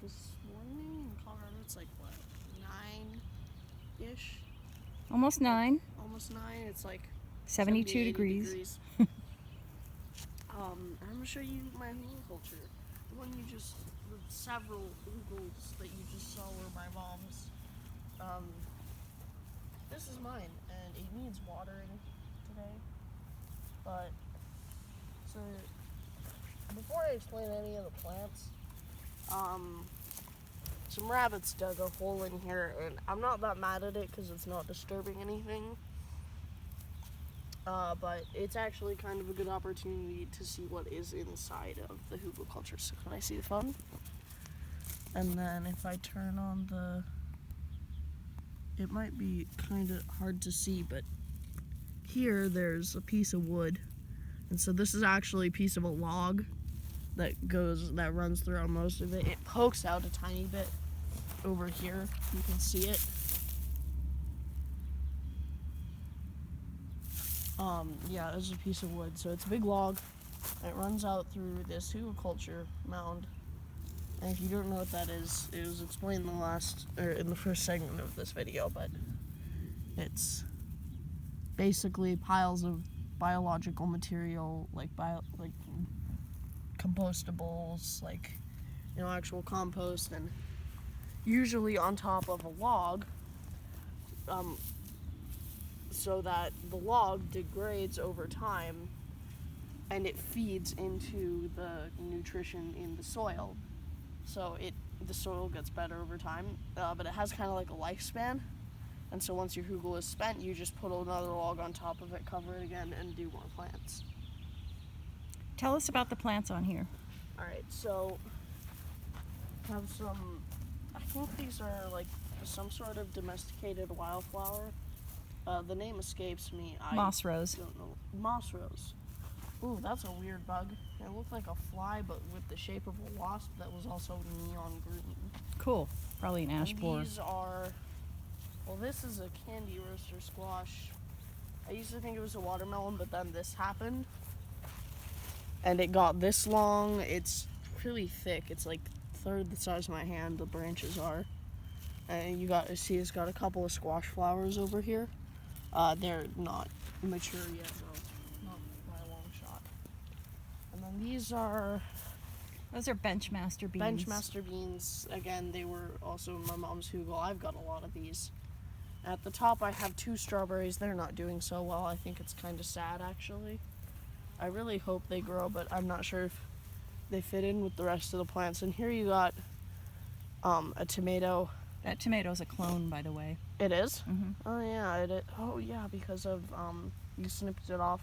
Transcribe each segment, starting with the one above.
this morning. In Colorado, it's like, what, 9-ish? Almost 9. Almost 9. It's like 72 degrees. I'm going to show you my hugel culture. The one you just, the several hugels that you just saw were my mom's. This is mine, and it needs watering today. But, so, before I explain any of the plants, some rabbits dug a hole in here, and I'm not that mad at it because it's not disturbing anything. But it's actually kind of a good opportunity to see what is inside of the hugel culture. So can I see the phone? And then if I turn on the... It might be kind of hard to see, but here there's a piece of wood. And so this is actually a piece of a log that runs throughout most of it. It pokes out a tiny bit over here. You can see it. Yeah, there's a piece of wood. So it's a big log. It runs out through this hugel culture mound. And if you don't know what that is, it was explained in the first segment of this video, but it's basically piles of biological material, like compostables, actual compost, and usually on top of a log, so that the log degrades over time and it feeds into the nutrition in the soil. So the soil gets better over time, but it has kind of like a lifespan. And so once your hugel is spent, you just put another log on top of it, cover it again, and do more plants. Tell us about the plants on here. All right, so I have some, I think these are like some sort of domesticated wildflower. The name escapes me. Moss rose. Don't know. Moss rose. Ooh, that's a weird bug. It looked like a fly, but with the shape of a wasp that was also neon green. Cool. Probably an ash borer. These are, well, this is a candy roaster squash. I used to think it was a watermelon, but then this happened. And it got this long. It's really thick. It's like third the size of my hand, the branches are. And see it's got a couple of squash flowers over here. They're not mature yet, though. Not by a long shot. And then these are... Those are Benchmaster beans. Benchmaster beans. Again, they were also my mom's hugel. I've got a lot of these. At the top, I have 2 strawberries. They're not doing so well. I think it's kind of sad, actually. I really hope they grow, but I'm not sure if they fit in with the rest of the plants. And here you got a tomato. That tomato's a clone, by the way. It is? Mm-hmm. Oh, yeah. Oh, yeah, because of, you snipped it off.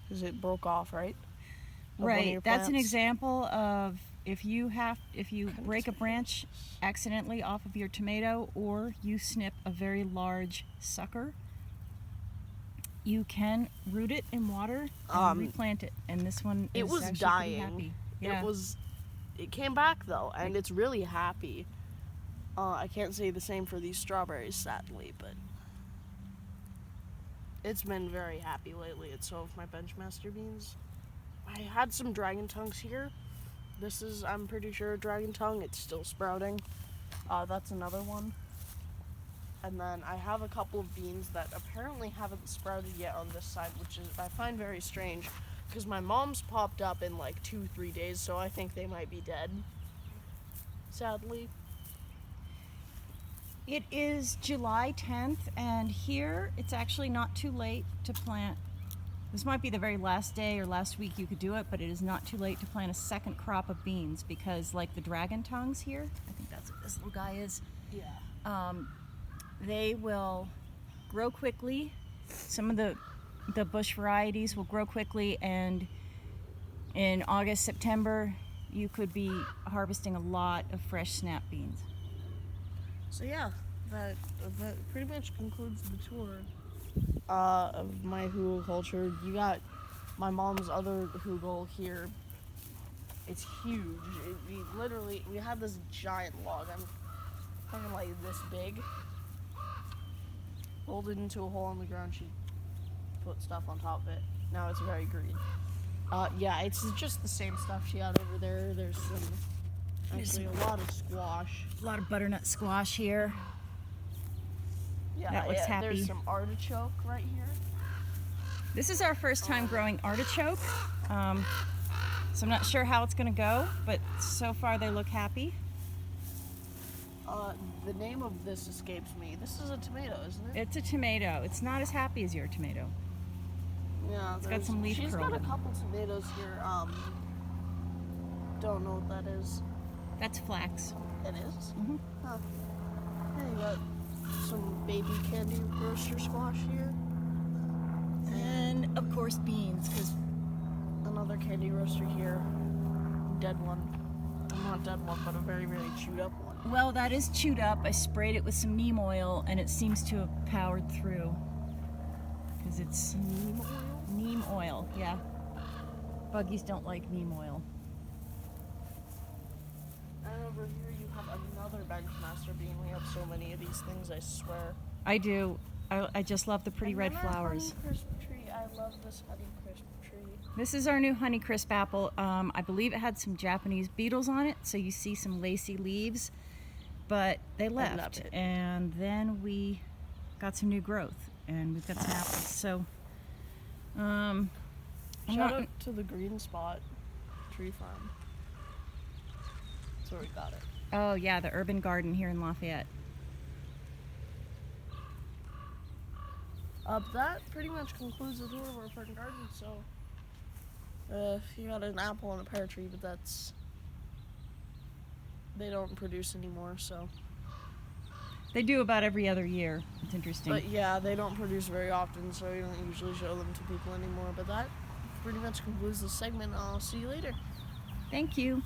Because it broke off, right? Right. That's an example of if you break a branch accidentally off of your tomato, or you snip a very large sucker, you can root it in water and replant it. And this one is was actually dying. Pretty happy. Yeah. It came back though, and it's really happy. I can't say the same for these strawberries, sadly, but it's been very happy lately. It's some of my Benchmaster beans. I had some dragon tongues here. This is, I'm pretty sure, a dragon tongue. It's still sprouting. That's another one. And then I have a couple of beans that apparently haven't sprouted yet on this side, which is I find very strange, because my mom's popped up in like 2-3 days, so I think they might be dead, sadly. It is July 10th, and here it's actually not too late to plant. This might be the very last day or last week you could do it, but it is not too late to plant a second crop of beans, because like the dragon tongues here, I think that's what this little guy is. Yeah. They will grow quickly. Some of the bush varieties will grow quickly, and in August, September, you could be harvesting a lot of fresh snap beans. So yeah, that pretty much concludes the tour of my hugel culture. You got my mom's other hugel here. It's huge. We had this giant log. I'm talking like this big. Rolled it into a hole in the ground. She put stuff on top of it. Now it's very green. Yeah, it's just the same stuff she had over there. There's some Actually, a lot of squash. A lot of butternut squash here. Yeah, That looks happy. There's some artichoke right here. This is our first time growing artichoke, so I'm not sure how it's going to go, but so far they look happy. The name of this escapes me. This is a tomato, isn't it? It's a tomato. It's not as happy as your tomato. Yeah, it's got some leaf She's curl. got a couple tomatoes here. Don't know what that is. That's flax. It is? Mm-hmm. Huh. Yeah, you got some baby candy roaster squash here. And of course beans, because Another candy roaster here. Dead one. Not dead one, but a very, very chewed up one. well, that is chewed up. I sprayed it with some neem oil, and it seems to have powered through. Because it's Neem oil? neem oil, yeah. Buggies don't like neem oil. And over here you have another benchmaster bean. We have so many of these things, I swear. I do. I just love the pretty red flowers. Honeycrisp tree. I love this Honeycrisp tree. This is our new Honeycrisp apple. I believe it had some Japanese beetles on it, so you see some lacy leaves, but they left. And then we got some new growth, and we've got some apples. So, shout out to the Green Spot Tree Farm. That's where we got it. Oh yeah, the urban garden here in Lafayette. That pretty much concludes the tour of our front garden. So, you got an apple and a pear tree, but they don't produce anymore. So, They do about every other year. It's interesting. but yeah, they don't produce very often, so we don't usually show them to people anymore. But that pretty much concludes the segment. I'll see you later. Thank you.